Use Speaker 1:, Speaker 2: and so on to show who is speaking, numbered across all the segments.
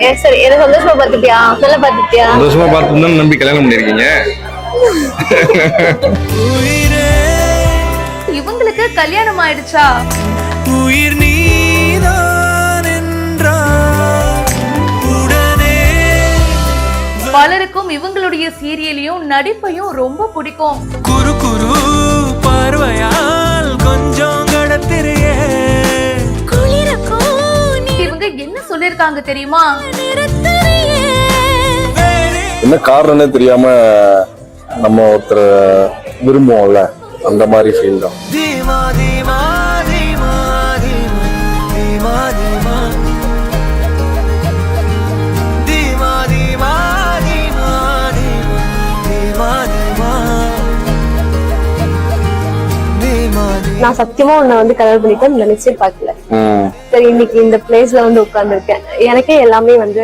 Speaker 1: சரி, எதை சந்தோஷமா பாத்துட்டியா? நல்லா பாத்துட்டியா?
Speaker 2: சந்தோஷமா பார்த்து நம்பி கல்யாணம் பண்ணிருக்கீங்க.
Speaker 3: இவங்களுக்கு கல்யாணம் ஆயிடுச்சா?
Speaker 4: உயிர் நீதான் என்றால் உடனே
Speaker 3: பலருக்கும் இவங்களுடைய சீரியலையும் நடிப்பையும் ரொம்ப பிடிக்கும்.
Speaker 4: குறு குறு பார்வையால் கொஞ்சம் கடத்திரியே
Speaker 3: இவங்க என்ன சொல்லிருக்காங்க தெரியுமா?
Speaker 2: என்ன காரணம்னே தெரியாம நம்ம ஒருத்தர் விரும்புவோம்ல, அந்த மாதிரி ஃபீல் தான்.
Speaker 4: தீமா தீமா தீமா தீமா தீமா தீமா தீமா தீமா தீமா தீமா தீமா தீமா.
Speaker 1: நான் சத்தியமா உன்னை வந்து கல்யாணம் பண்ணிட்டேன் நினைச்சே பார்க்கல. சரி, இன்னைக்கு இந்த பிளேஸ்ல வந்து உட்கார்ந்துருக்கேன். எனக்கே எல்லாமே வந்து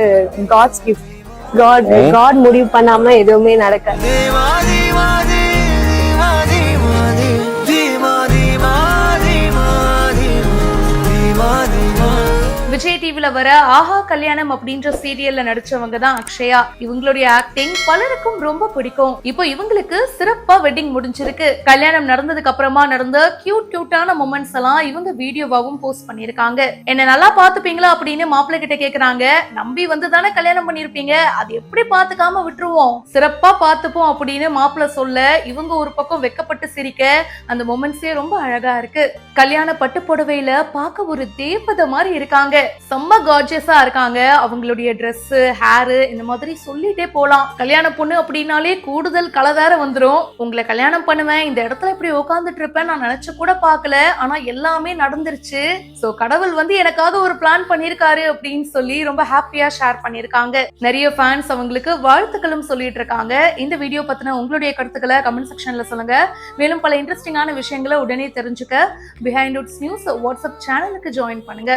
Speaker 1: காட்ஸ் கிஃப்ட். காட் முடிவு பண்ணாம எதுவுமே நடக்காது.
Speaker 4: தீமா தீமா தீமா தீமா தீமா தீமா தீமா தீமா தீமா.
Speaker 3: விஜய் டிவில வர ஆஹா கல்யாணம் அப்படின்ற சீரியல்ல நடிச்சவங்க தான் அக்ஷயா. இவங்களுடைய ஆக்டிங் பலருக்கும் ரொம்ப பிடிக்கும். இப்போ இவங்களுக்கு சிறப்பா வெட்டிங் முடிஞ்சிருக்கு. கல்யாணம் நடந்ததுக்கு அப்புறமா நடந்த கியூட்டான மொமெண்ட்ஸ் எல்லாம் இவங்க வீடியோவாவும் போஸ்ட் பண்ணிருக்காங்க. என்ன நல்லா பாத்துப்பீங்களா அப்படின்னு மாப்பிள்ளை கிட்ட கேக்குறாங்க. நம்பி வந்து தானே கல்யாணம் பண்ணிருப்பீங்க, அது எப்படி பாத்துக்காம விட்டுருவோம், சிறப்பா பாத்துப்போம் அப்படின்னு மாப்பிள்ளை சொல்ல இவங்க ஒரு பக்கம் வெக்கப்பட்டு சிரிக்க அந்த மொமெண்ட்ஸே ரொம்ப அழகா இருக்கு. கல்யாண பட்டு புடவையில பார்க்க ஒரு தேவதை மாதிரி இருக்காங்க. செம்ம கார்ஜியஸா இருக்காங்க. அவங்களுடைய ட்ரெஸ், ஹேர், இந்த மாதிரி சொல்லிட்டே போலாம். கல்யாண பொண்ணு அப்படின்னாலே கூடுதல் கலர் வந்துரும். உங்களை கல்யாணம் பண்ணுவேன், இந்த இடத்துல இப்படி உட்கார்ந்துட்டு இருப்பேன் நான் நினைச்சு கூட பார்க்கல, ஆனா எல்லாமே நடந்துருச்சு. சோ கடவுள் வந்து எனக்காக ஒரு பிளான் பண்ணிருக்காரு அப்படின்னு சொல்லி ரொம்ப ஹாப்பியா ஷேர் பண்ணிருக்காங்க. நிறைய ஃபேன்ஸ் அவங்களுக்கு வாழ்த்துக்களும் சொல்லிட்டு இருக்காங்க. இந்த வீடியோ பத்தின உங்களுடைய கருத்துக்களை கமெண்ட் செக்ஷன்ல சொல்லுங்க. மேலும் பல இன்ட்ரெஸ்டிங்கான விஷயங்களை உடனே தெரிஞ்சுக்க பிஹைண்ட் உட்ஸ் நியூஸ் வாட்ஸ்அப் சேனலுக்கு ஜாயின் பண்ணுங்க.